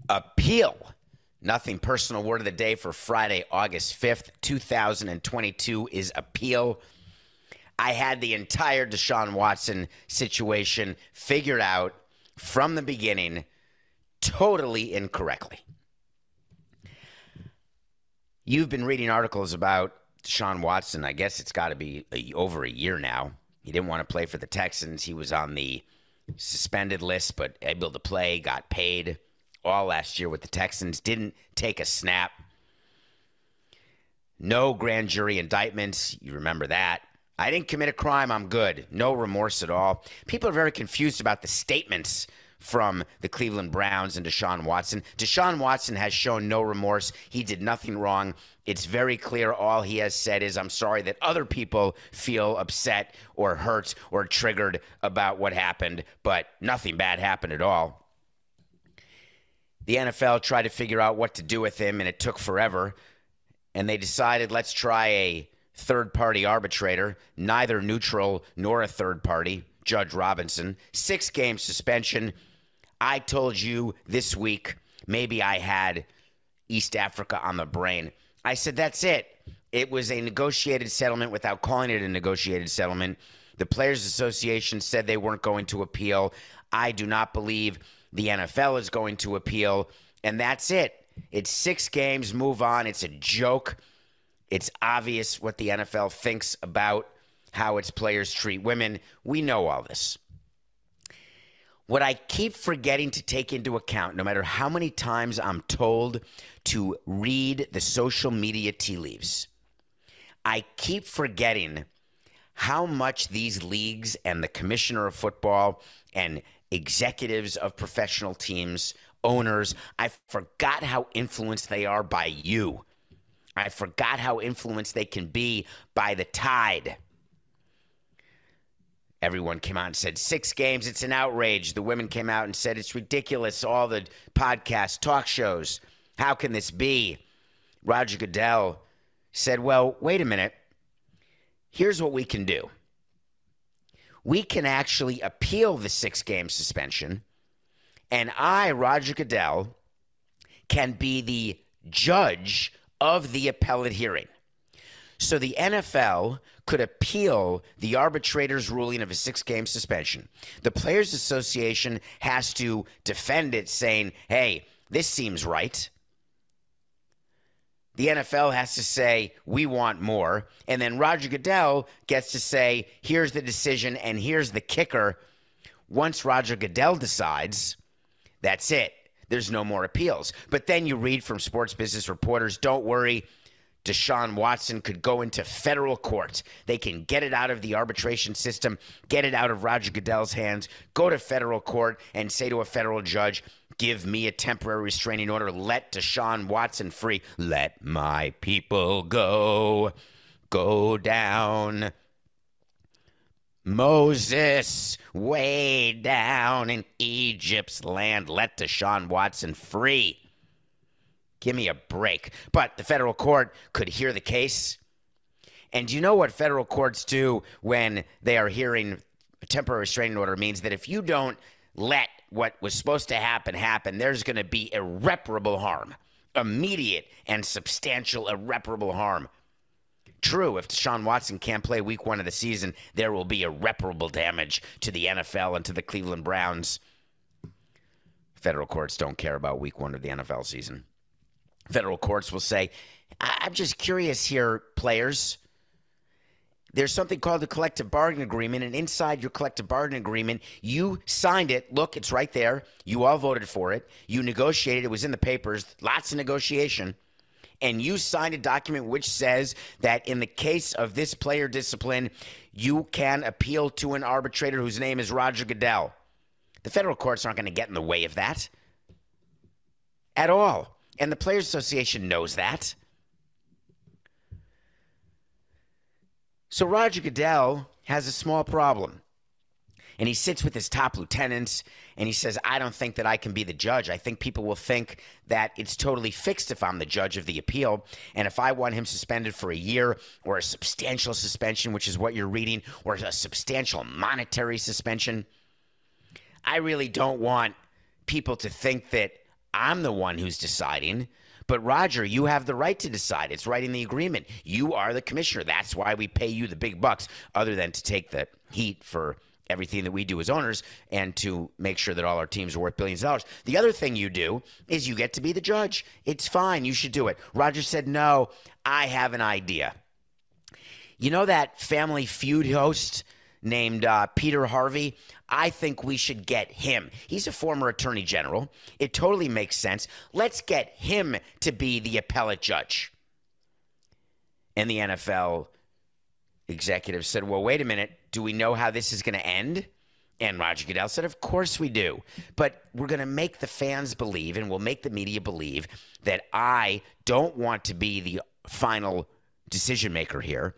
appeal. Nothing personal. Word of the day for Friday, August 5th, 2022 is appeal. I had the entire Deshaun Watson situation figured out from the beginning totally incorrectly. You've been reading articles about Deshaun Watson. I guess it's got to be over a year now. He didn't want to play for the Texans. He was on the suspended list, but able to play, got paid all last year with the Texans, didn't take a snap. No grand jury indictments. You remember that. I didn't commit a crime. I'm good. No remorse at all. People are very confused about the statements from the Cleveland Browns and Deshaun Watson. Deshaun Watson has shown no remorse. He did nothing wrong. It's very clear all he has said is, I'm sorry that other people feel upset or hurt or triggered about what happened, but nothing bad happened at all. The NFL tried to figure out what to do with him, and it took forever. And they decided, let's try a third-party arbitrator, neither neutral nor a third party, Judge Robinson. 6-game suspension. I told you this week, maybe I had East Africa on the brain. I said, that's it. It was a negotiated settlement without calling it a negotiated settlement. The Players Association said they weren't going to appeal. I do not believe the NFL is going to appeal, and that's it. It's 6 games, move on. It's a joke. It's obvious what the NFL thinks about how its players treat women. We know all this. What I keep forgetting to take into account, no matter how many times I'm told to read the social media tea leaves, I keep forgetting how much these leagues and the commissioner of football and executives of professional teams, owners, I forgot how influenced they are by you. I forgot how influenced they can be by the tide. Everyone came out and said, 6 games, it's an outrage. The women came out and said, it's ridiculous. All the podcasts, talk shows, how can this be? Roger Goodell said, well, wait a minute. Here's what we can do. We can actually appeal the 6-game suspension, and I, Roger Goodell, can be the judge of the appellate hearing. So the NFL could appeal the arbitrator's ruling of a 6-game suspension. The Players Association has to defend it, saying, hey, this seems right. The NFL has to say, we want more. And then Roger Goodell gets to say, here's the decision, and here's the kicker. Once Roger Goodell decides, that's it. There's no more appeals. But then you read from sports business reporters, don't worry, Deshaun Watson could go into federal court. They can get it out of the arbitration system, get it out of Roger Goodell's hands, go to federal court and say to a federal judge, give me a temporary restraining order, let Deshaun Watson free. Let my people go down. Moses, way down in Egypt's land, let Deshaun Watson free. Give me a break. But the federal court could hear the case. And you know what federal courts do when they are hearing a temporary restraining order means that if you don't let what was supposed to happen, there's going to be irreparable harm. Immediate and substantial irreparable harm. True, if Deshaun Watson can't play week 1 of the season, there will be irreparable damage to the NFL and to the Cleveland Browns. Federal courts don't care about week 1 of the NFL season. Federal courts will say, I'm just curious here, players. There's something called a collective bargaining agreement, and inside your collective bargaining agreement, you signed it. Look, it's right there. You all voted for it. You negotiated. It was in the papers. Lots of negotiation. And you signed a document which says that in the case of this player discipline, you can appeal to an arbitrator whose name is Roger Goodell. The federal courts aren't going to get in the way of that at all. And the Players Association knows that. So Roger Goodell has a small problem. And he sits with his top lieutenants, and he says, I don't think that I can be the judge. I think people will think that it's totally fixed if I'm the judge of the appeal. And if I want him suspended for a year or a substantial suspension, which is what you're reading, or a substantial monetary suspension, I really don't want people to think that I'm the one who's deciding. But Roger, you have the right to decide. It's right in the agreement. You are the commissioner. That's why we pay you the big bucks, other than to take the heat for everything that we do as owners and to make sure that all our teams are worth billions of dollars. The other thing you do is you get to be the judge. It's fine. You should do it. Roger said, no, I have an idea. You know that Family Feud host named Peter Harvey? I think we should get him. He's a former attorney general. It totally makes sense. Let's get him to be the appellate judge. And the NFL executive said, well, wait a minute. Do we know how this is going to end? And Roger Goodell said, of course we do. But we're going to make the fans believe, and we'll make the media believe, that I don't want to be the final decision maker here.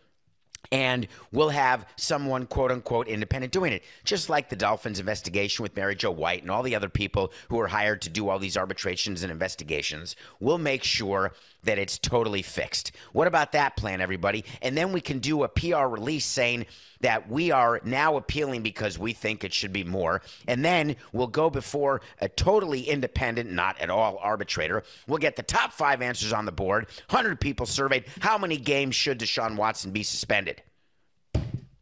And we'll have someone, quote unquote, independent doing it. Just like the Dolphins investigation with Mary Jo White and all the other people who are hired to do all these arbitrations and investigations. We'll make sure that it's totally fixed. What about that plan, everybody? And then we can do a PR release saying that we are now appealing because we think it should be more. And then we'll go before a totally independent, not at all arbitrator. We'll get the top 5 answers on the board. 100 people surveyed. How many games should Deshaun Watson be suspended?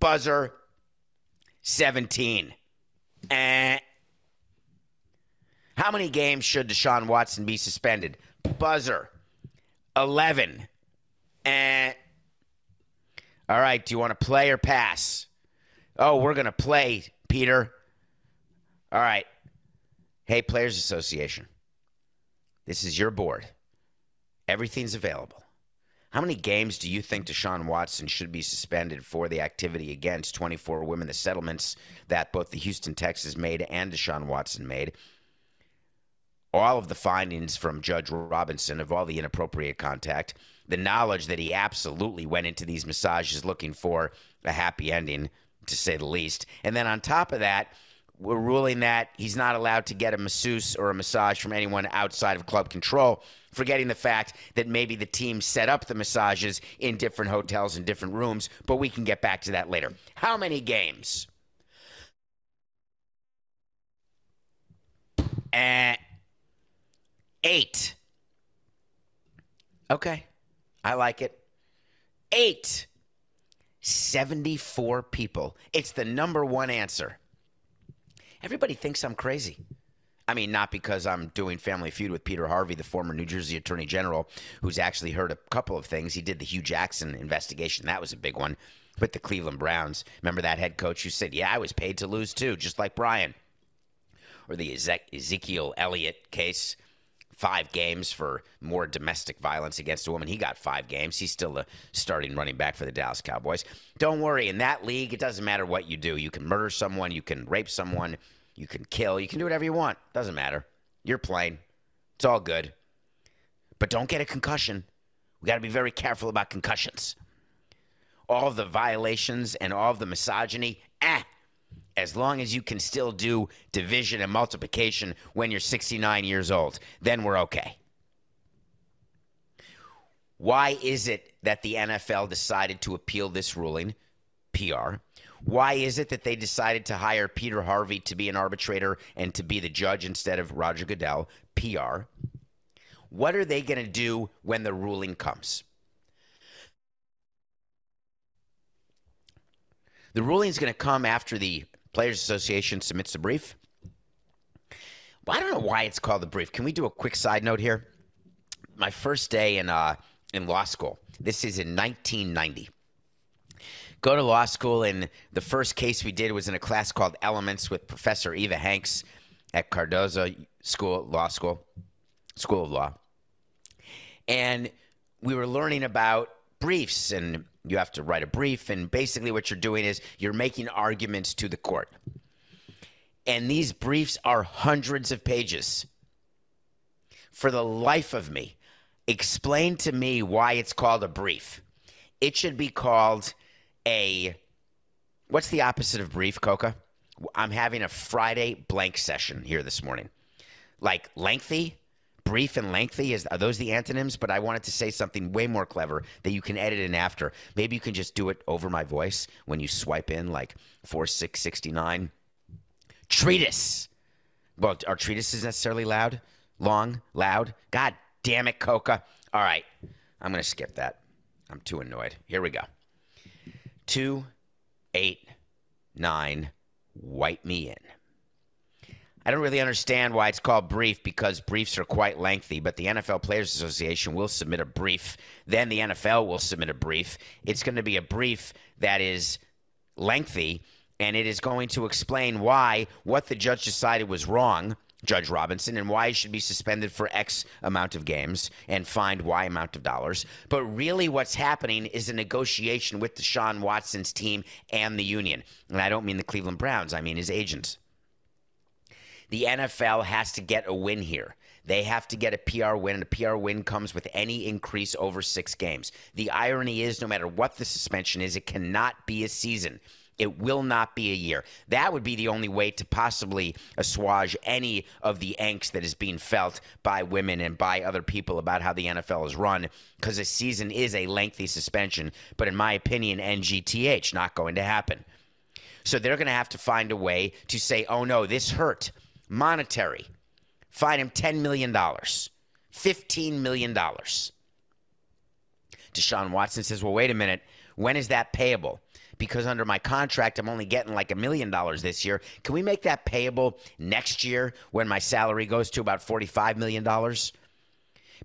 Buzzer. 17. How many games should Deshaun Watson be suspended? Buzzer. 11. All right, do you want to play or pass? Oh, we're going to play, Peter. All right. Hey, Players Association. This is your board. Everything's available. How many games do you think Deshaun Watson should be suspended for the activity against 24 women, the settlements that both the Houston Texans made and Deshaun Watson made? All of the findings from Judge Robinson of all the inappropriate contact, the knowledge that he absolutely went into these massages looking for a happy ending, to say the least. And then on top of that, we're ruling that he's not allowed to get a masseuse or a massage from anyone outside of club control, forgetting the fact that maybe the team set up the massages in different hotels and different rooms, but we can get back to that later. How many games? 8. Okay. I like it. 8. 74 people. It's the number one answer. Everybody thinks I'm crazy. I mean, not because I'm doing Family Feud with Peter Harvey, the former New Jersey Attorney General, who's actually heard a couple of things. He did the Hugh Jackson investigation. That was a big one with the Cleveland Browns. Remember that head coach who said, yeah, I was paid to lose too, just like Brian. Or the Ezekiel Elliott case. 5 games for more domestic violence against a woman. He got 5 games. He's still the starting running back for the Dallas Cowboys. Don't worry. In that league, it doesn't matter what you do. You can murder someone. You can rape someone. You can kill. You can do whatever you want. Doesn't matter. You're playing. It's all good. But don't get a concussion. We got to be very careful about concussions. All of the violations and all of the misogyny, as long as you can still do division and multiplication when you're 69 years old, then we're okay. Why is it that the NFL decided to appeal this ruling? PR. Why is it that they decided to hire Peter Harvey to be an arbitrator and to be the judge instead of Roger Goodell? PR. What are they going to do when the ruling comes? The ruling is going to come after the Players Association submits a brief. Well, I don't know why it's called a brief. Can we do a quick side note here? My first day in law school. This is in 1990. Go to law school, and the first case we did was in a class called Elements with Professor Eva Hanks at Cardozo School of Law. And we were learning about briefs, and you have to write a brief, and basically what you're doing is you're making arguments to the court. And these briefs are hundreds of pages. For the life of me, explain to me why it's called a brief. It should be called what's the opposite of brief, Coca? I'm having a Friday blank session here this morning. Like lengthy? Brief and lengthy, are those the antonyms? But I wanted to say something way more clever that you can edit in after. Maybe you can just do it over my voice when you swipe in like 4669. Treatise. Well, are treatises necessarily loud? long, loud. God damn it, Coca. All right, I'm going to skip that. I'm too annoyed. Here we go. 289, wipe me in. I don't really understand why it's called brief, because briefs are quite lengthy, but the NFL Players Association will submit a brief. Then the NFL will submit a brief. It's going to be a brief that is lengthy, and it is going to explain why what the judge decided was wrong, Judge Robinson, and why he should be suspended for X amount of games and fined Y amount of dollars. But really what's happening is a negotiation with Deshaun Watson's team and the union. And I don't mean the Cleveland Browns. I mean his agents. The NFL has to get a win here. They have to get a PR win, and a PR win comes with any increase over 6 games. The irony is, no matter what the suspension is, it cannot be a season. It will not be a year. That would be the only way to possibly assuage any of the angst that is being felt by women and by other people about how the NFL is run, because a season is a lengthy suspension. But in my opinion, NGTH, not going to happen. So they're going to have to find a way to say, oh no, this hurt. Monetary. Fine him $10 million. $15 million. Deshaun Watson says, well, wait a minute. When is that payable? Because under my contract, I'm only getting like $1 million this year. Can we make that payable next year when my salary goes to about $45 million?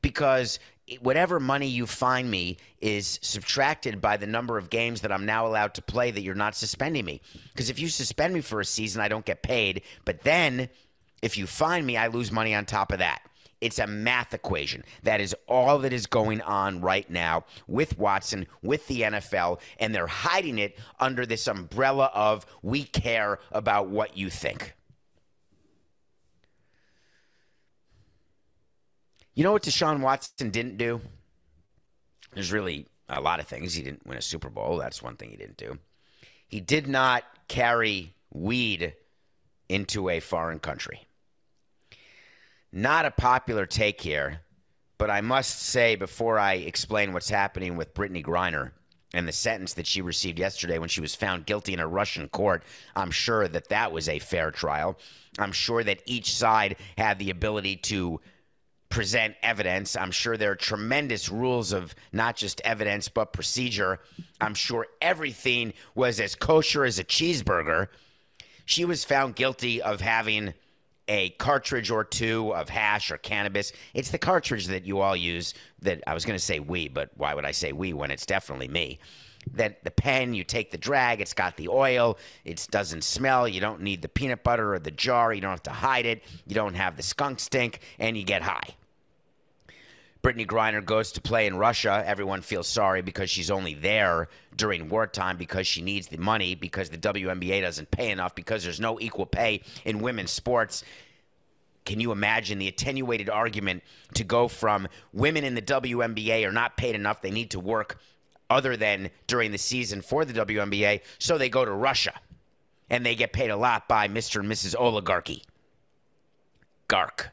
Because whatever money you fine me is subtracted by the number of games that I'm now allowed to play that you're not suspending me. Because if you suspend me for a season, I don't get paid. But then if you fine me, I lose money on top of that. It's a math equation. That is all that is going on right now with Watson, with the NFL, and they're hiding it under this umbrella of we care about what you think. You know what Deshaun Watson didn't do? There's really a lot of things. He didn't win a Super Bowl. That's one thing he didn't do. He did not carry weed into a foreign country. Not a popular take here, but I must say before I explain what's happening with Brittney Griner and the sentence that she received yesterday when she was found guilty in a Russian court, I'm sure that that was a fair trial. I'm sure that each side had the ability to present evidence. I'm sure there are tremendous rules of not just evidence but procedure. I'm sure everything was as kosher as a cheeseburger. She was found guilty of having a cartridge or two of hash or cannabis. It's the cartridge that you all use that I was going to say we, but why would I say we when it's definitely me? That the pen, you take the drag, it's got the oil, it doesn't smell, you don't need the peanut butter or the jar, you don't have to hide it, you don't have the skunk stink, and you get high. Brittney Griner goes to play in Russia. Everyone feels sorry because she's only there during wartime because she needs the money, because the WNBA doesn't pay enough, because there's no equal pay in women's sports. Can you imagine the attenuated argument to go from women in the WNBA are not paid enough, they need to work other than during the season for the WNBA, so they go to Russia and they get paid a lot by Mr. and Mrs. Oligarchy. Gark.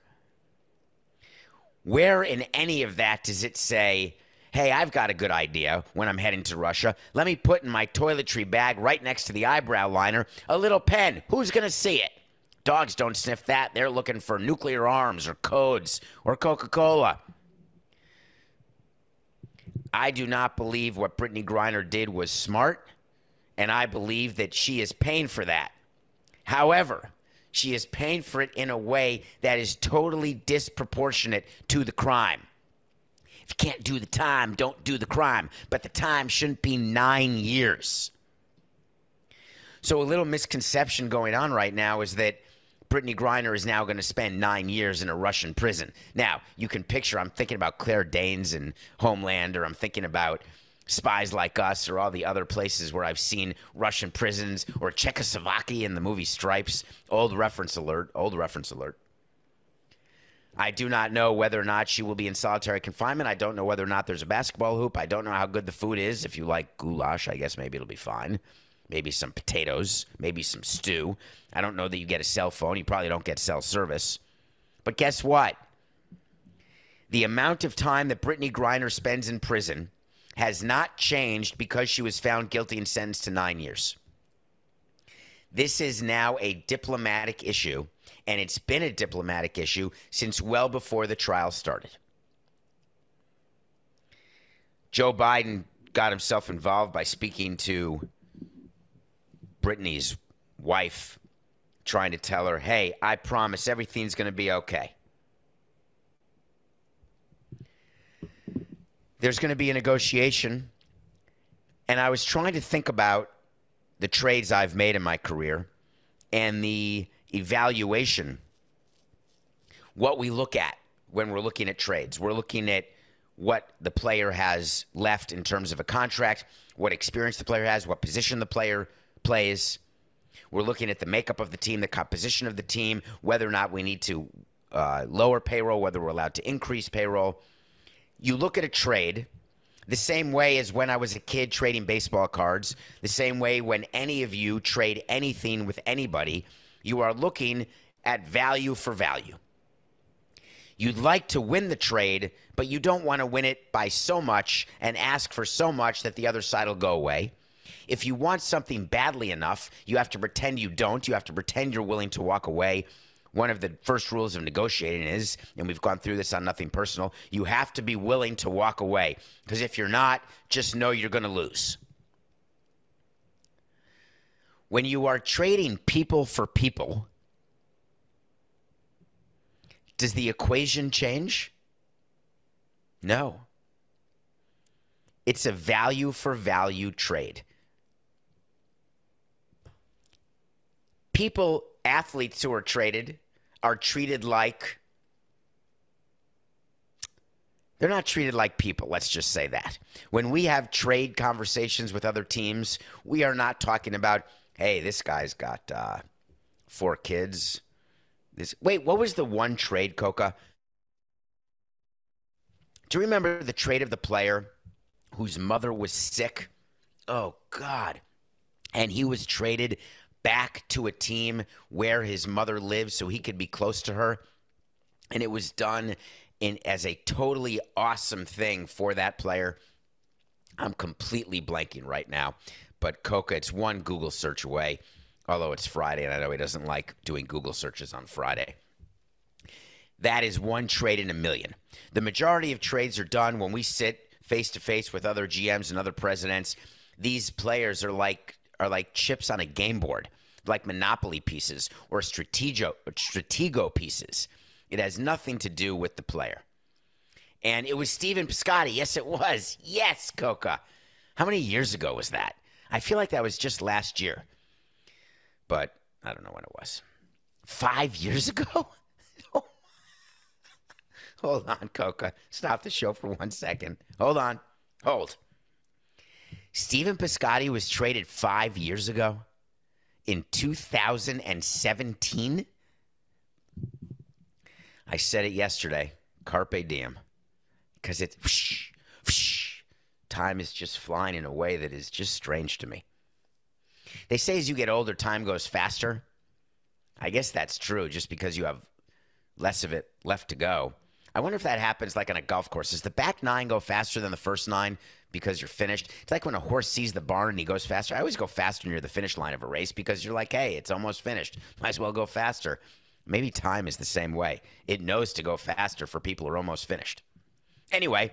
Where in any of that does it say, hey, I've got a good idea when I'm heading to Russia. Let me put in my toiletry bag right next to the eyebrow liner a little pen. Who's going to see it? Dogs don't sniff that. They're looking for nuclear arms or codes or Coca-Cola. I do not believe what Brittney Griner did was smart, and I believe that she is paying for that. However, she is paying for it in a way that is totally disproportionate to the crime. If you can't do the time, don't do the crime. But the time shouldn't be 9 years. So a little misconception going on right now is that Brittney Griner is now going to spend 9 years in a Russian prison. Now, you can picture, I'm thinking about Claire Danes and Homeland, or I'm thinking about Spies Like Us, or all the other places where I've seen Russian prisons, or Czechoslovakia in the movie Stripes. Old reference alert. I do not know whether or not she will be in solitary confinement. I don't know whether or not there's a basketball hoop. I don't know how good the food is. If you like goulash, I guess maybe it'll be fine. Maybe some potatoes, maybe some stew. I don't know that you get a cell phone. You probably don't get cell service. But guess what? The amount of time that Brittney Griner spends in prison has not changed because she was found guilty and sentenced to 9 years. This is now a diplomatic issue, And it's been a diplomatic issue since well before the trial started. Joe Biden got himself involved by speaking to Brittney's wife, trying to tell her, hey, I promise everything's going to be okay. There's going to be a negotiation. And I was trying to think about the trades I've made in my career and the evaluation, what we look at when we're looking at trades. We're looking at what the player has left in terms of a contract, what experience the player has, what position the player plays. We're looking at the makeup of the team, the composition of the team, whether or not we need to lower payroll, whether we're allowed to increase payroll. You look at a trade the same way as when I was a kid trading baseball cards, the same way when any of you trade anything with anybody, you are looking at value for value. You'd like to win the trade, but you don't want to win it by so much and ask for so much that the other side will go away. If you want something badly enough, you have to pretend you don't. You have to pretend you're willing to walk away. One of the first rules of negotiating is, and we've gone through this on Nothing Personal, you have to be willing to walk away. Because if you're not, just know you're going to lose. When you are trading people for people, does the equation change? No. It's a value for value trade. People, athletes who are traded, are treated like, they're not treated like people, let's just say that. When we have trade conversations with other teams, we are not talking about, hey, this guy's got 4 kids. Wait, what was the one trade, Coca? Do you remember the trade of the player whose mother was sick? Oh, God. And he was traded back to a team where his mother lived so he could be close to her. And it was done as a totally awesome thing for that player. I'm completely blanking right now. But Coca, it's one Google search away. Although it's Friday, and I know he doesn't like doing Google searches on Friday. That is one trade in a million. The majority of trades are done when we sit face-to-face with other GMs and other presidents. These players are like chips on a game board, like Monopoly pieces or Stratego pieces. It has nothing to do with the player. And it was Stephen Piscotty. Yes, it was. Yes, Coca. How many years ago was that? I feel like that was just last year. But I don't know when it was. 5 years ago? Hold on, Coca. Stop the show for 1 second. Hold on. Hold. Stephen Piscotty was traded 5 years ago in 2017. I said it yesterday. Carpe diem. Because it's whoosh, whoosh. Time is just flying in a way that is just strange to me. They say as you get older, time goes faster. I guess that's true, just because you have less of it left to go. I wonder if that happens like on a golf course. Does the back 9 go faster than the first 9 because you're finished? It's like when a horse sees the barn and he goes faster. I always go faster near the finish line of a race because you're like, hey, it's almost finished. Might as well go faster. Maybe time is the same way. It knows to go faster for people who are almost finished. Anyway,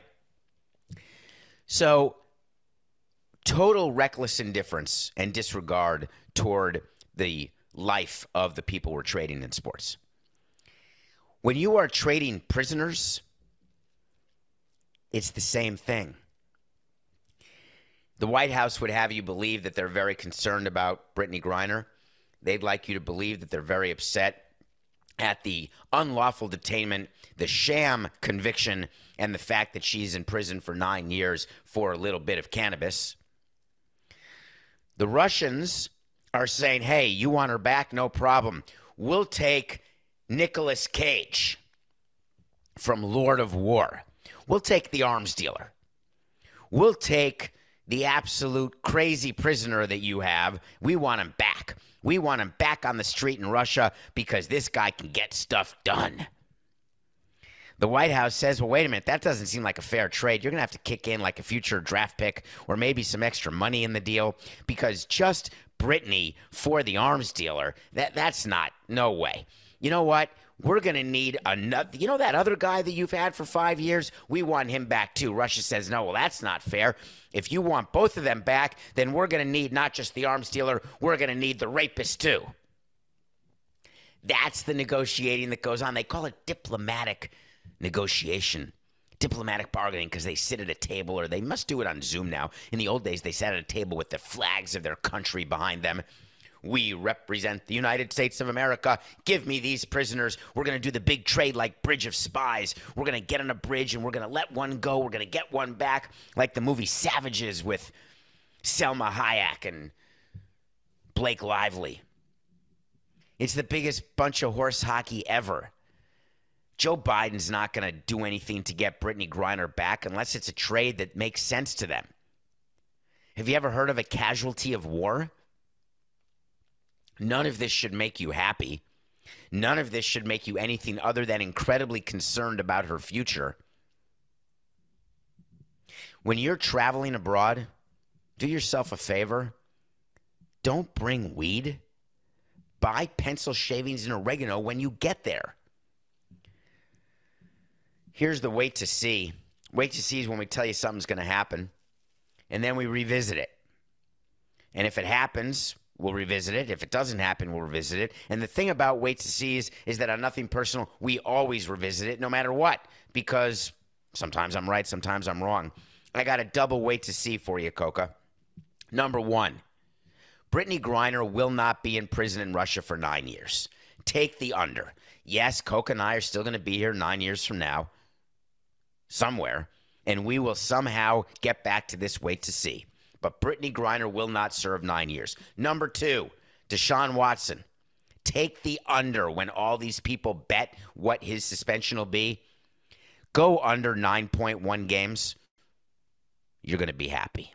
so total reckless indifference and disregard toward the life of the people we're trading in sports. When you are trading prisoners, it's the same thing. The White House would have you believe that they're very concerned about Brittney Griner. They'd like you to believe that they're very upset at the unlawful detainment, the sham conviction, and the fact that she's in prison for 9 years for a little bit of cannabis. The Russians are saying, hey, you want her back? No problem. We'll take Nicolas Cage from Lord of War. We'll take the arms dealer. We'll take the absolute crazy prisoner that you have. We want him back. We want him back on the street in Russia because this guy can get stuff done. The White House says, well, wait a minute, that doesn't seem like a fair trade. You're going to have to kick in like a future draft pick or maybe some extra money in the deal because just Brittney for the arms dealer, that's not, no way. you know what? We're going to need another. You know that other guy that you've had for 5 years? We want him back too. Russia says, no, well, that's not fair. If you want both of them back, then we're going to need not just the arms dealer, we're going to need the rapist too. That's the negotiating that goes on. They call it diplomatic negotiation, diplomatic bargaining, because they sit at a table, or they must do it on Zoom now. In the old days, they sat at a table with the flags of their country behind them. We represent the United States of America. Give me these prisoners. We're going to do the big trade like Bridge of Spies. We're going to get on a bridge and we're going to let one go. We're going to get one back, like the movie Savages with Selma Hayek and Blake Lively. It's the biggest bunch of horse hockey ever. Joe Biden's not going to do anything to get Brittney Griner back unless it's a trade that makes sense to them. Have you ever heard of a casualty of war? None of this should make you happy. None of this should make you anything other than incredibly concerned about her future. When you're traveling abroad, do yourself a favor. Don't bring weed. Buy pencil shavings and oregano when you get there. Here's the wait to see. Wait to see is when we tell you something's going to happen, and then we revisit it. And if it happens, we'll revisit it. If it doesn't happen, we'll revisit it. And the thing about wait to see is that on Nothing Personal, we always revisit it no matter what, because sometimes I'm right, sometimes I'm wrong. I got a double wait to see for you, Coca. Number one, Brittney Griner will not be in prison in Russia for 9 years. Take the under. Yes, Coca and I are still going to be here 9 years from now, somewhere, and we will somehow get back to this wait to see. But Brittney Griner will not serve 9 years. Number two, Deshaun Watson. Take the under when all these people bet what his suspension will be. Go under 9.1 games. You're going to be happy.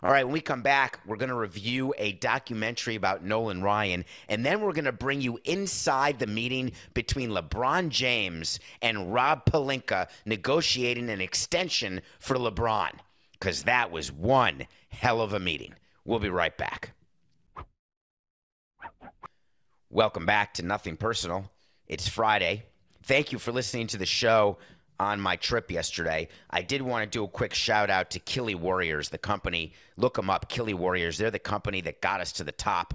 All right, when we come back, we're going to review a documentary about Nolan Ryan, and then we're going to bring you inside the meeting between LeBron James and Rob Pelinka negotiating an extension for LeBron, because that was one hell of a meeting. We'll be right back. Welcome back to Nothing Personal. It's Friday. Thank you for listening to the show on my trip yesterday. I did want to do a quick shout out to Killy Warriors, the company. Look them up, Killy Warriors. They're the company that got us to the top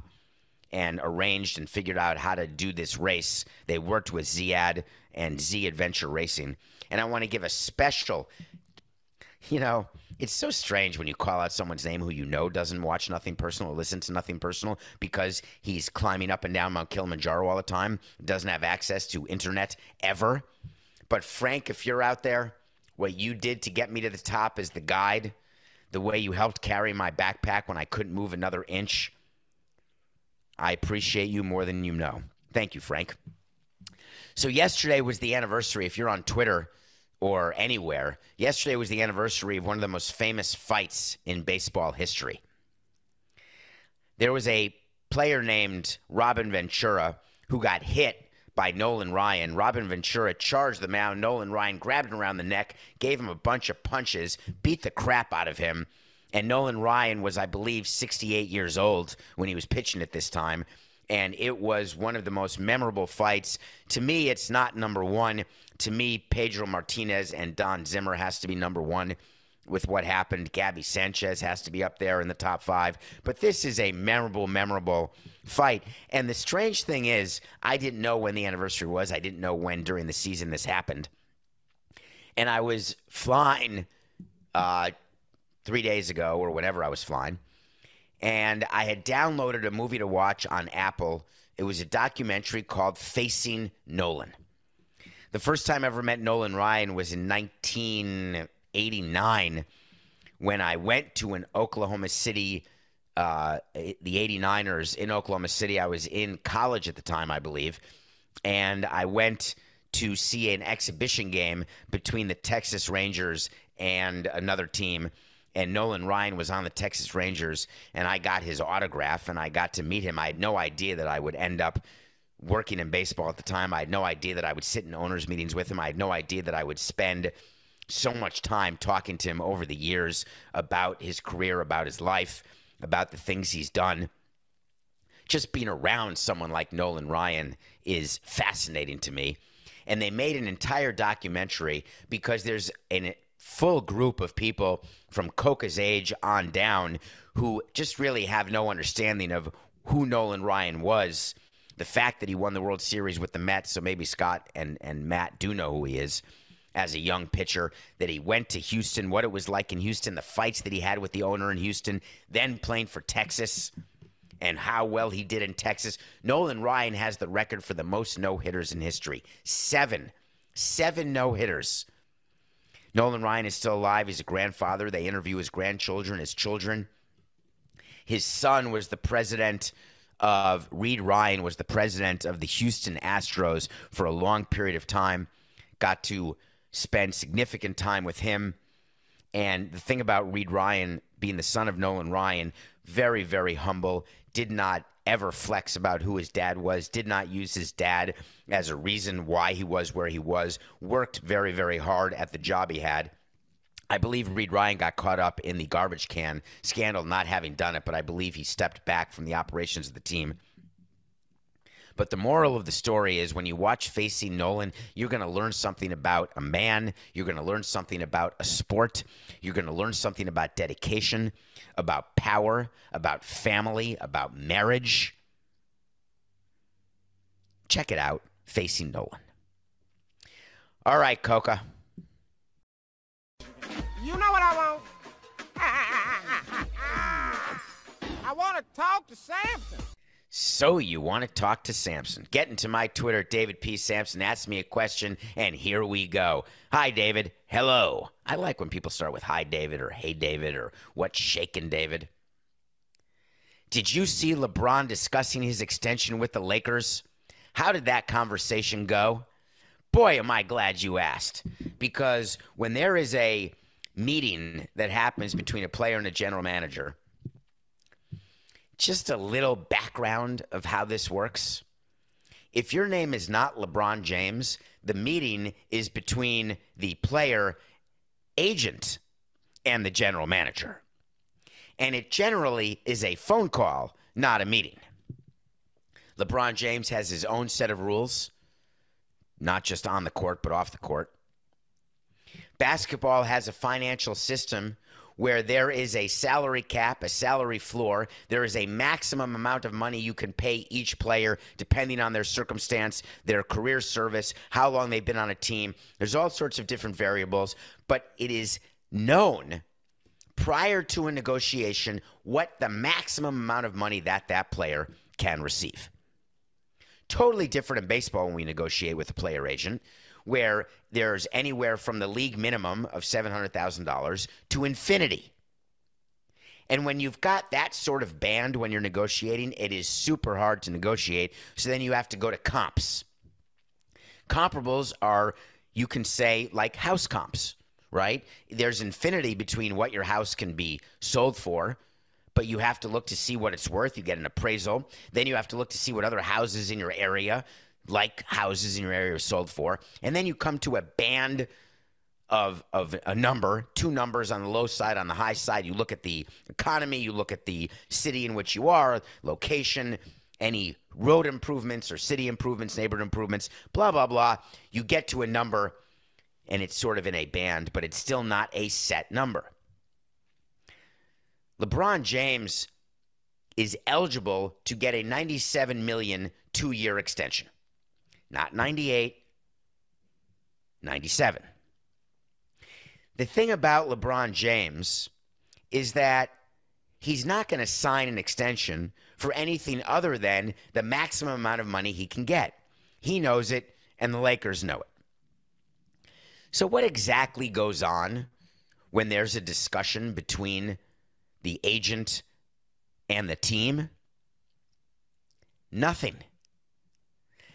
and arranged and figured out how to do this race. They worked with Ziad and Z Adventure Racing. And I want to give a special, it's so strange when you call out someone's name who you know doesn't watch Nothing Personal or listen to Nothing Personal because he's climbing up and down Mount Kilimanjaro all the time, doesn't have access to internet ever. But Frank, if you're out there, what you did to get me to the top as the guide, the way you helped carry my backpack when I couldn't move another inch, I appreciate you more than you know. Thank you, Frank. So yesterday was the anniversary, if you're on Twitter or anywhere, yesterday was the anniversary of one of the most famous fights in baseball history. There was a player named Robin Ventura who got hit by Nolan Ryan. Robin Ventura charged the mound. Nolan Ryan grabbed him around the neck, gave him a bunch of punches, beat the crap out of him. And Nolan Ryan was, I believe, 68 years old when he was pitching at this time. And it was one of the most memorable fights. To me, it's not number one. To me, Pedro Martinez and Don Zimmer has to be number one with what happened. Gabby Sanchez has to be up there in the top five. But this is a memorable fight. And the strange thing is, I didn't know when the anniversary was. I didn't know when during the season this happened. And I was flying 3 days ago or whatever I was flying. And I had downloaded a movie to watch on Apple. It was a documentary called Facing Nolan. The first time I ever met Nolan Ryan was in 1989 when I went to an Oklahoma City, the 89ers in Oklahoma City. I was in college at the time, I believe, and I went to see an exhibition game between the Texas Rangers and another team, and Nolan Ryan was on the Texas Rangers, and I got his autograph, and I got to meet him. I had no idea that I would end up working in baseball at the time. I had no idea that I would sit in owners' meetings with him. I had no idea that I would spend so much time talking to him over the years about his career, about his life, about the things he's done. just being around someone like Nolan Ryan is fascinating to me. And they made an entire documentary because there's a full group of people from Coca's age on down who just really have no understanding of who Nolan Ryan was. The fact that he won the World Series with the Mets, so maybe Scott and Matt do know who he is as a young pitcher, that he went to Houston, what it was like in Houston, the fights that he had with the owner in Houston, then playing for Texas, and how well he did in Texas. Nolan Ryan has the record for the most no-hitters in history. 7 no-hitters. Nolan Ryan is still alive. He's a grandfather. They interview his grandchildren, his children. His son was the president of, Reed Ryan was the president of the Houston Astros for a long period of time. Got to spend significant time with him. And the thing about Reed Ryan being the son of Nolan Ryan, very, very humble, did not ever flex about who his dad was, did not use his dad as a reason why he was where he was, worked very, very hard at the job he had. I believe Reed Ryan got caught up in the garbage can scandal, not having done it, but I believe he stepped back from the operations of the team. But the moral of the story is when you watch Facing Nolan, you're going to learn something about a man. You're going to learn something about a sport. You're going to learn something about dedication, about power, about family, about marriage. Check it out, Facing Nolan. All right, Coca. You know what I want? I want to talk to Samson. So you want to talk to Samson. Get into my Twitter, David P. Samson. Ask me a question, and here we go. Hi, David. Hello. I like when people start with hi, David, or hey, David, or what's shaking, David. Did you see LeBron discussing his extension with the Lakers? How did that conversation go? Boy, am I glad you asked. Because when there is a meeting that happens between a player and a general manager, just a little background of how this works. If your name is not LeBron James, the meeting is between the player agent and the general manager. And it generally is a phone call, not a meeting. LeBron James has his own set of rules, not just on the court, but off the court. Basketball has a financial system where there is a salary cap, a salary floor. There is a maximum amount of money you can pay each player depending on their circumstance, their career service, how long they've been on a team. There's all sorts of different variables, but it is known prior to a negotiation what the maximum amount of money that player can receive. Totally different in baseball when we negotiate with a player agent, where there's anywhere from the league minimum of $700,000 to infinity. And when you've got that sort of band when you're negotiating, it is super hard to negotiate. So then you have to go to comps. Comparables are, you can say, like house comps, right? There's infinity between what your house can be sold for, but you have to look to see what it's worth. You get an appraisal. Then you have to look to see what other houses in your area, like houses in your area, are sold for. And then you come to a band of a number, two numbers on the low side, on the high side. You look at the economy, you look at the city in which you are, location, any road improvements or city improvements, neighborhood improvements, blah, blah, blah. You get to a number, and it's sort of in a band, but it's still not a set number. LeBron James is eligible to get a $97 million two-year extension. Not 98, 97. The thing about LeBron James is that he's not going to sign an extension for anything other than the maximum amount of money he can get. He knows it, and the Lakers know it. So what exactly goes on when there's a discussion between the agent and the team? Nothing.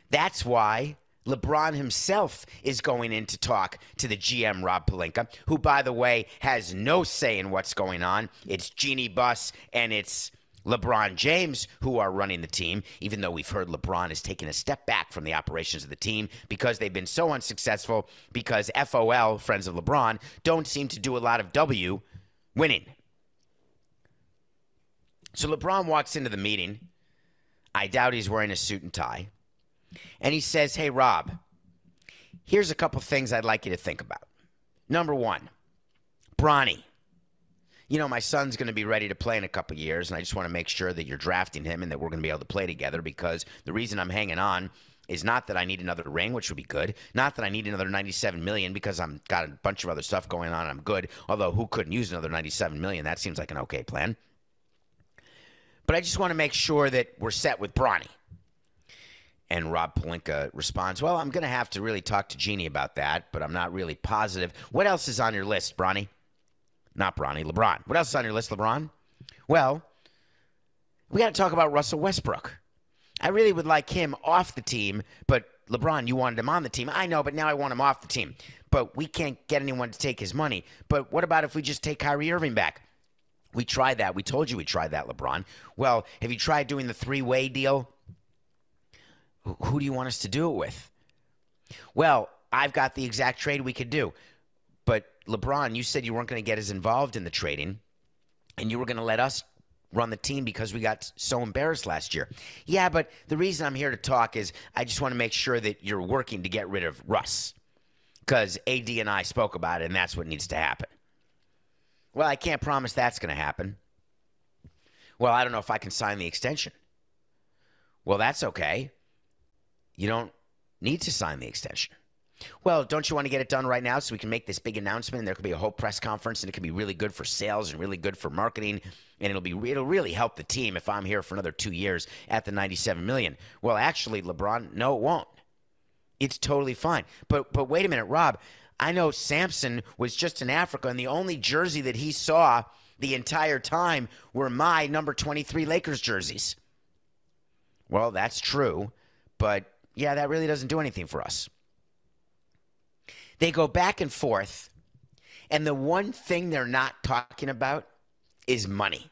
That's why LeBron himself is going in to talk to the GM, Rob Pelinka, who, by the way, has no say in what's going on. It's Jeannie Buss and it's LeBron James who are running the team, even though we've heard LeBron has taken a step back from the operations of the team because they've been so unsuccessful, because FOL, Friends of LeBron, don't seem to do a lot of W winning. So LeBron walks into the meeting. I doubt he's wearing a suit and tie. And he says, hey, Rob, here's a couple things I'd like you to think about. Number one, Bronny. You know, my son's going to be ready to play in a couple years, and I just want to make sure that you're drafting him and that we're going to be able to play together, because the reason I'm hanging on is not that I need another ring, which would be good, not that I need another $97 million, because I've got a bunch of other stuff going on and I'm good, although who couldn't use another $97 million? That seems like an okay plan. But I just want to make sure that we're set with Bronny. And Rob Pelinka responds, well, I'm going to have to really talk to Jeannie about that, but I'm not really positive. What else is on your list, Bronny? Not Bronny, LeBron. What else is on your list, LeBron? Well, we got to talk about Russell Westbrook. I really would like him off the team, but LeBron, you wanted him on the team. I know, but now I want him off the team. But we can't get anyone to take his money. But what about if we just take Kyrie Irving back? We tried that. We told you we tried that, LeBron. Well, have you tried doing the three-way deal? Who do you want us to do it with? Well, I've got the exact trade we could do. But LeBron, you said you weren't going to get as involved in the trading, and you were going to let us run the team because we got so embarrassed last year. Yeah, but the reason I'm here to talk is I just want to make sure that you're working to get rid of Russ, because AD and I spoke about it, and that's what needs to happen. Well, I can't promise that's going to happen. Well, I don't know if I can sign the extension. Well, that's okay. You don't need to sign the extension. Well, don't you want to get it done right now so we can make this big announcement, and there could be a whole press conference, and it could be really good for sales and really good for marketing, and it'll really help the team if I'm here for another 2 years at the $97 million. Well, actually, LeBron, no, it won't. It's totally fine. But wait a minute, Rob. I know Samson was just in Africa, and the only jersey that he saw the entire time were my number 23 Lakers jerseys. Well, that's true, but yeah, that really doesn't do anything for us. They go back and forth, and the one thing they're not talking about is money.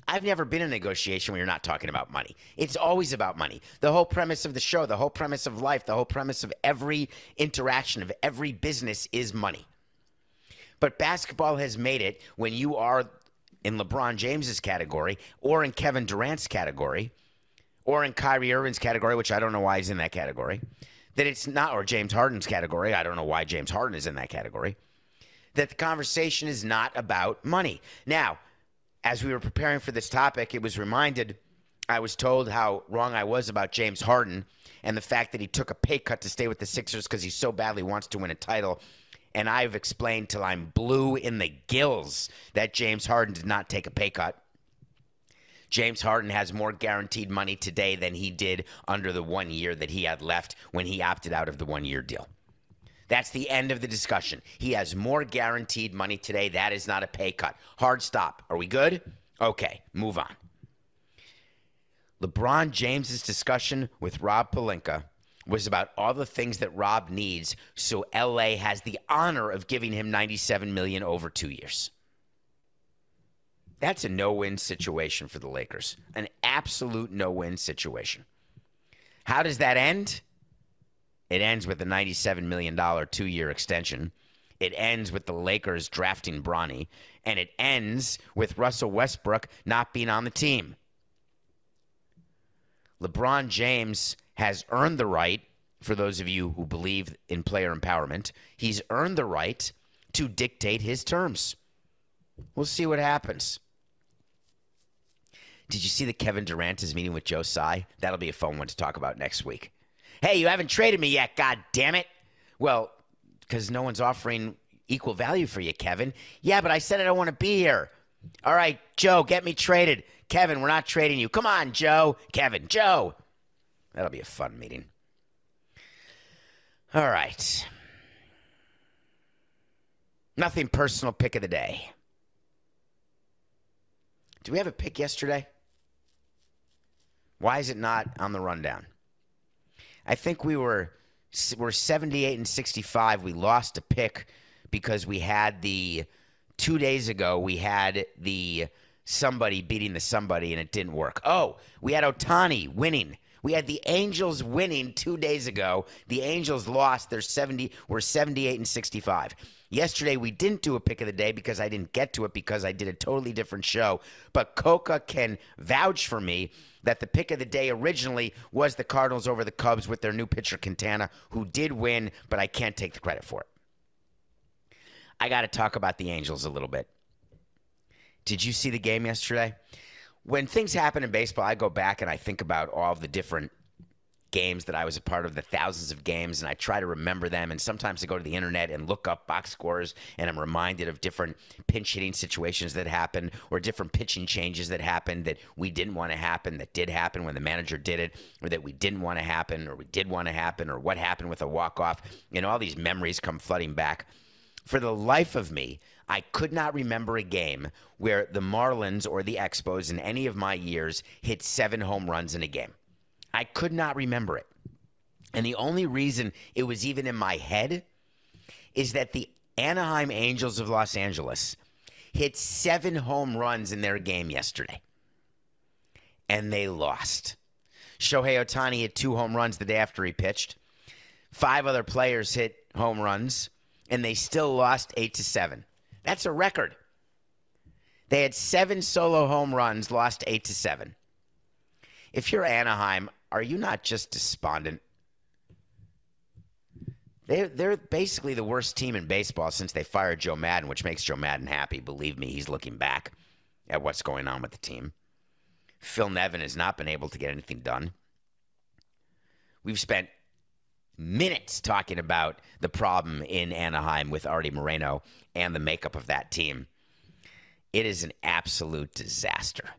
I've never been in a negotiation where you're not talking about money. It's always about money. The whole premise of the show, the whole premise of life, the whole premise of every interaction, of every business is money. But basketball has made it, when you are in LeBron James's category or in Kevin Durant's category or in Kyrie Irving's category, which I don't know why he's in that category, that it's not, or James Harden's category, I don't know why James Harden is in that category, that the conversation is not about money. Now, as we were preparing for this topic, I was told how wrong I was about James Harden and the fact that he took a pay cut to stay with the Sixers because he so badly wants to win a title. And I've explained till I'm blue in the gills that James Harden did not take a pay cut. James Harden has more guaranteed money today than he did under the 1 year that he had left when he opted out of the 1 year deal. That's the end of the discussion. He has more guaranteed money today. That is not a pay cut. Hard stop. Are we good? Okay, move on. LeBron James's discussion with Rob Pelinka was about all the things that Rob needs, so LA has the honor of giving him $97 million over 2 years. That's a no-win situation for the Lakers. An absolute no-win situation. How does that end? It ends with a $97 million 2-year extension. It ends with the Lakers drafting Bronny. And it ends with Russell Westbrook not being on the team. LeBron James has earned the right, for those of you who believe in player empowerment, he's earned the right to dictate his terms. We'll see what happens. Did you see that Kevin Durant is meeting with Joe Tsai? That'll be a fun one to talk about next week. Hey, you haven't traded me yet, god damn it. Well, because no one's offering equal value for you, Kevin. Yeah, but I said I don't want to be here. All right, Joe, get me traded. Kevin, we're not trading you. Come on, Joe. Kevin, Joe. That'll be a fun meeting. All right. Nothing personal pick of the day. Do we have a pick yesterday? Why is it not on the rundown? I think we're 78 and 65. We lost a pick because we had 2 days ago, we had the somebody beating the somebody and it didn't work. Oh, we had Ohtani winning. We had the Angels winning 2 days ago. The Angels lost. We're 78 and 65. Yesterday, we didn't do a pick of the day because I didn't get to it because I did a totally different show. But Coca can vouch for me that the pick of the day originally was the Cardinals over the Cubs with their new pitcher, Quintana, who did win, but I can't take the credit for it. I got to talk about the Angels a little bit. Did you see the game yesterday? When things happen in baseball, I go back and I think about all of the different games that I was a part of, the thousands of games, and I try to remember them. And sometimes I go to the internet and look up box scores, and I'm reminded of different pinch hitting situations that happened or different pitching changes that happened that we didn't want to happen, that did happen when the manager did it, or that we didn't want to happen, or we did want to happen, or what happened with a walk-off. And all these memories come flooding back. For the life of me, I could not remember a game where the Marlins or the Expos in any of my years hit 7 home runs in a game. I could not remember it. And the only reason it was even in my head is that the Anaheim Angels of Los Angeles hit 7 home runs in their game yesterday. And they lost. Shohei Ohtani hit 2 home runs the day after he pitched. 5 other players hit home runs, and they still lost 8-7. That's a record. They had 7 solo home runs, lost 8-7. If you're Anaheim, are you not just despondent? They're basically the worst team in baseball since they fired Joe Madden, which makes Joe Madden happy. Believe me, he's looking back at what's going on with the team. Phil Nevin has not been able to get anything done. We've spent minutes talking about the problem in Anaheim with Artie Moreno and the makeup of that team. It is an absolute disaster.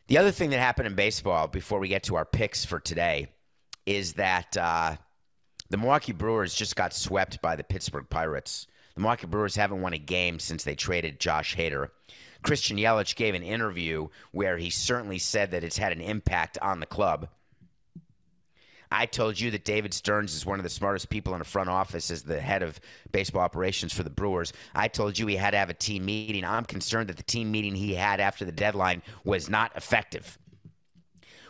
The other thing that happened in baseball before we get to our picks for today is that the Milwaukee Brewers just got swept by the Pittsburgh Pirates. The Milwaukee Brewers haven't won a game since they traded Josh Hader. Christian Yelich gave an interview where he certainly said that it's had an impact on the club. I told you that David Stearns is one of the smartest people in the front office as the head of baseball operations for the Brewers. I told you he had to have a team meeting. I'm concerned that the team meeting he had after the deadline was not effective.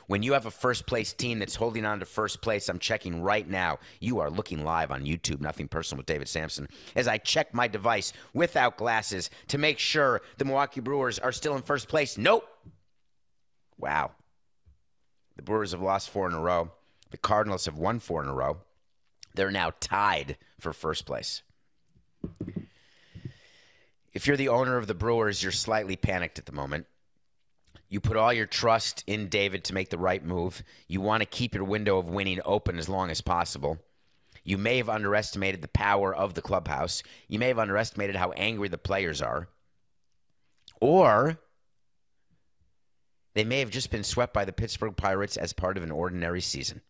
When you have a first-place team that's holding on to first place, I'm checking right now. You are looking live on YouTube, Nothing Personal with David Samson, as I check my device without glasses to make sure the Milwaukee Brewers are still in first place. Nope. Wow. The Brewers have lost 4 in a row. The Cardinals have won 4 in a row. They're now tied for first place. If you're the owner of the Brewers, you're slightly panicked at the moment. You put all your trust in David to make the right move. You want to keep your window of winning open as long as possible. You may have underestimated the power of the clubhouse. You may have underestimated how angry the players are. Or they may have just been swept by the Pittsburgh Pirates as part of an ordinary season.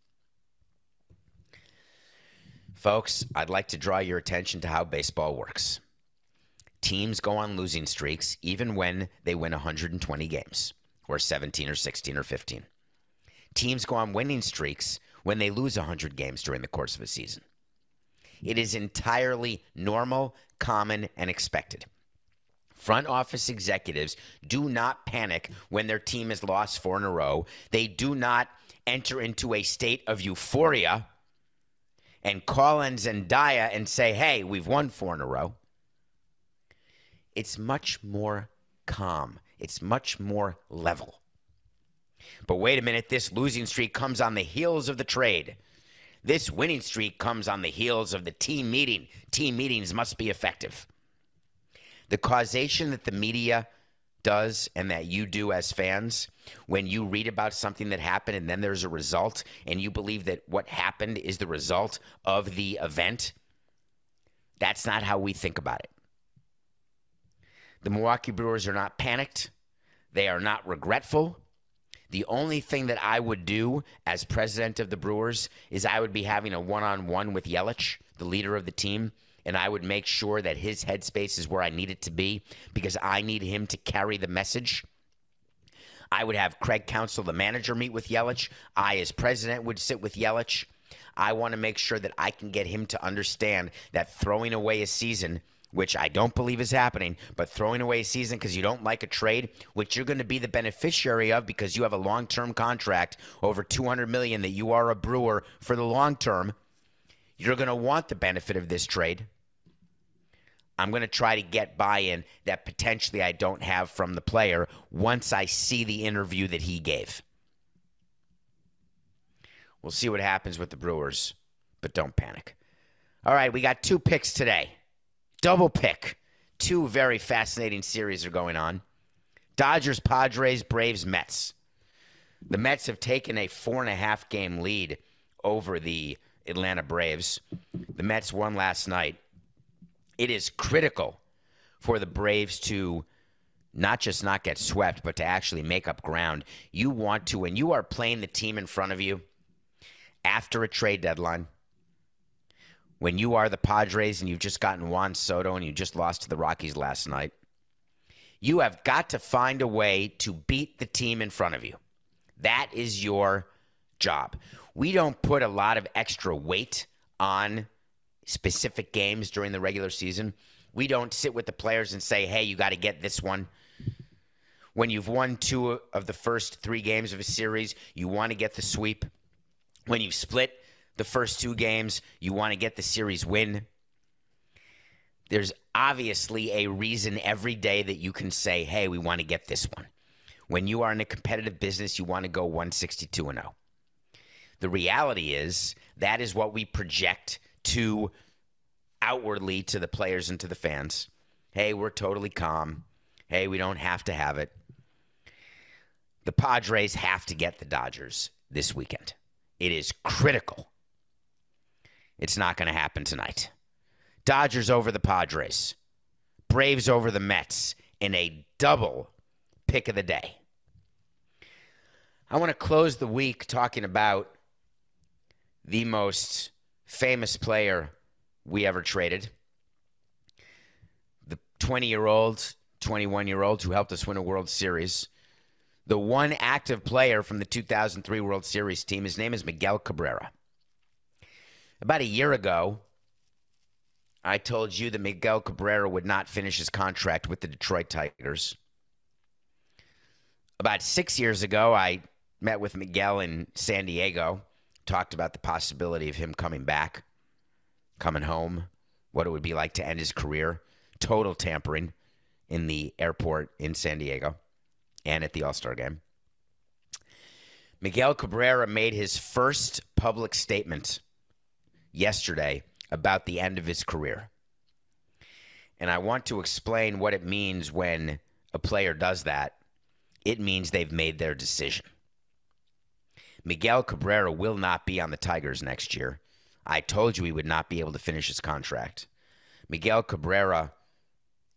Folks, I'd like to draw your attention to how baseball works. Teams go on losing streaks even when they win 120 games, or 17 or 16 or 15. Teams go on winning streaks when they lose 100 games during the course of a season. It is entirely normal, common, and expected. Front office executives do not panic when their team has lost 4 in a row. They do not enter into a state of euphoria and call in Zendaya and say, hey, we've won 4 in a row. It's much more calm. It's much more level. But wait a minute, this losing streak comes on the heels of the trade. This winning streak comes on the heels of the team meeting. Team meetings must be effective. The causation that the media does and that you do as fans, when you read about something that happened and then there's a result and you believe that what happened is the result of the event, that's not how we think about it. The Milwaukee Brewers are not panicked. They are not regretful. The only thing that I would do as president of the Brewers is I would be having a one-on-one with Yelich, the leader of the team, and I would make sure that his headspace is where I need it to be because I need him to carry the message. I would have Craig Counsell, the manager, meet with Yelich. I, as president, would sit with Yelich. I want to make sure that I can get him to understand that throwing away a season, which I don't believe is happening, but throwing away a season because you don't like a trade, which you're going to be the beneficiary of because you have a long-term contract over $200 million that you are a Brewer for the long term, you're going to want the benefit of this trade. I'm going to try to get buy-in that potentially I don't have from the player once I see the interview that he gave. We'll see what happens with the Brewers, but don't panic. All right, we got 2 picks today. Double pick. 2 very fascinating series are going on. Dodgers, Padres, Braves, Mets. The Mets have taken a 4.5 game lead over the Atlanta Braves. The Mets won last night. It is critical for the Braves to not just not get swept, but to actually make up ground. You want to, when you are playing the team in front of you after a trade deadline, when you are the Padres and you've just gotten Juan Soto and you just lost to the Rockies last night, you have got to find a way to beat the team in front of you. That is your job. We don't put a lot of extra weight on specific games during the regular season. We don't sit with the players and say, hey, you got to get this one. When you've won 2 of the first 3 games of a series, you want to get the sweep. When you've split the first 2 games, you want to get the series win. There's obviously a reason every day that you can say, hey, we want to get this one. When you are in a competitive business, you want to go 162-0. The reality is that is what we project to outwardly to the players and to the fans. Hey, we're totally calm. Hey, we don't have to have it. The Padres have to get the Dodgers this weekend. It is critical. It's not going to happen tonight. Dodgers over the Padres. Braves over the Mets in a double pick of the day. I want to close the week talking about the most famous player we ever traded. The 20-year-old, 21-year-old who helped us win a World Series. The one active player from the 2003 World Series team. His name is Miguel Cabrera. About a year ago, I told you that Miguel Cabrera would not finish his contract with the Detroit Tigers. About 6 years ago, I met with Miguel in San Diego, talked about the possibility of him coming back, coming home, what it would be like to end his career. Total tampering in the airport in San Diego and at the All-Star game. Miguel Cabrera made his first public statement yesterday about the end of his career. And I want to explain what it means when a player does that. It means they've made their decision. Miguel Cabrera will not be on the Tigers next year. I told you he would not be able to finish his contract. Miguel Cabrera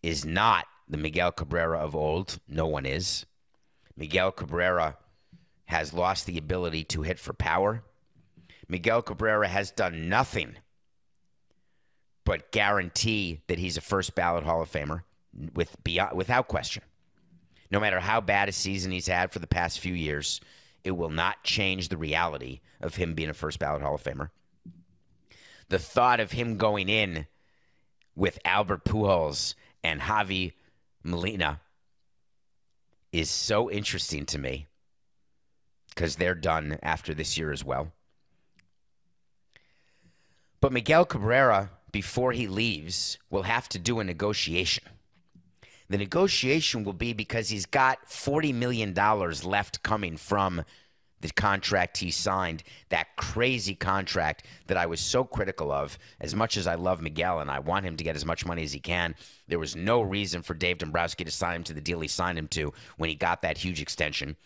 is not the Miguel Cabrera of old. No one is. Miguel Cabrera has lost the ability to hit for power. Miguel Cabrera has done nothing but guarantee that he's a first ballot Hall of Famer without question. No matter how bad a season he's had for the past few years, it will not change the reality of him being a first ballot Hall of Famer. The thought of him going in with Albert Pujols and Javi Molina is so interesting to me because they're done after this year as well. But Miguel Cabrera, before he leaves, will have to do a negotiation. The negotiation will be because he's got $40 million left coming from the contract he signed, that crazy contract that I was so critical of. As much as I love Miguel and I want him to get as much money as he can, there was no reason for Dave Dombrowski to sign him to the deal he signed him to when he got that huge extension.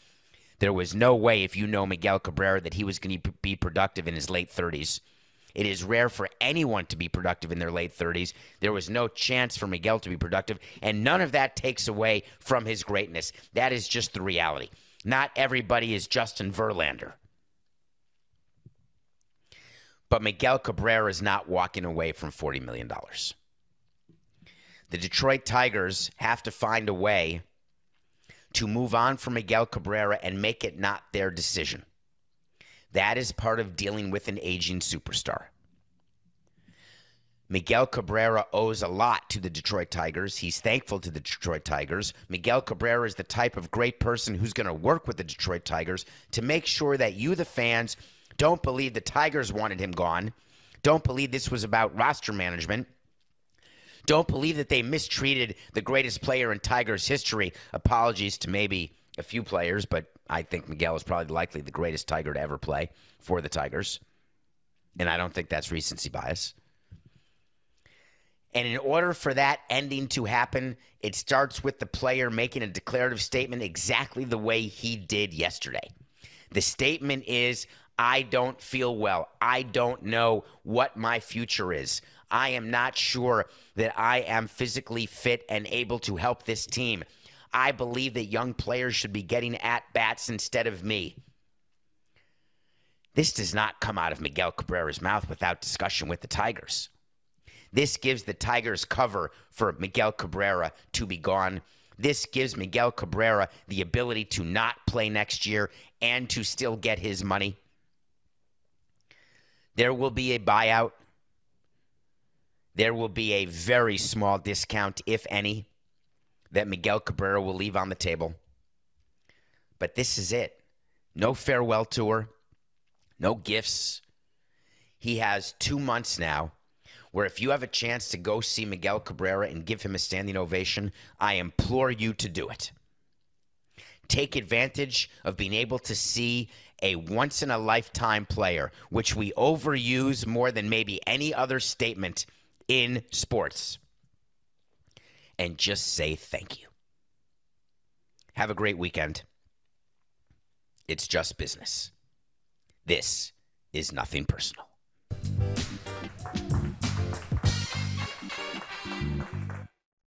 There was no way, if you know Miguel Cabrera, that he was going to be productive in his late 30s. It is rare for anyone to be productive in their late 30s. There was no chance for Miguel to be productive, and none of that takes away from his greatness. That is just the reality. Not everybody is Justin Verlander. But Miguel Cabrera is not walking away from $40 million. The Detroit Tigers have to find a way to move on from Miguel Cabrera and make it not their decision. That is part of dealing with an aging superstar. Miguel Cabrera owes a lot to the Detroit Tigers. He's thankful to the Detroit Tigers. Miguel Cabrera is the type of great person who's going to work with the Detroit Tigers to make sure that you, the fans, don't believe the Tigers wanted him gone. Don't believe this was about roster management. Don't believe that they mistreated the greatest player in Tigers history. Apologies to maybe a few players, but I think Miguel is probably likely the greatest Tiger to ever play for the Tigers. And I don't think that's recency bias. And in order for that ending to happen, it starts with the player making a declarative statement exactly the way he did yesterday. The statement is, I don't feel well. I don't know what my future is. I am not sure that I am physically fit and able to help this team. I believe that young players should be getting at-bats instead of me. This does not come out of Miguel Cabrera's mouth without discussion with the Tigers. This gives the Tigers cover for Miguel Cabrera to be gone. This gives Miguel Cabrera the ability to not play next year and to still get his money. There will be a buyout. There will be a very small discount, if any, that Miguel Cabrera will leave on the table. But this is it. No farewell tour. No gifts. He has 2 months now where if you have a chance to go see Miguel Cabrera and give him a standing ovation, I implore you to do it. Take advantage of being able to see a once-in-a-lifetime player, which we overuse more than maybe any other statement in sports, and just say thank you. Have a great weekend. It's just business. This is nothing personal.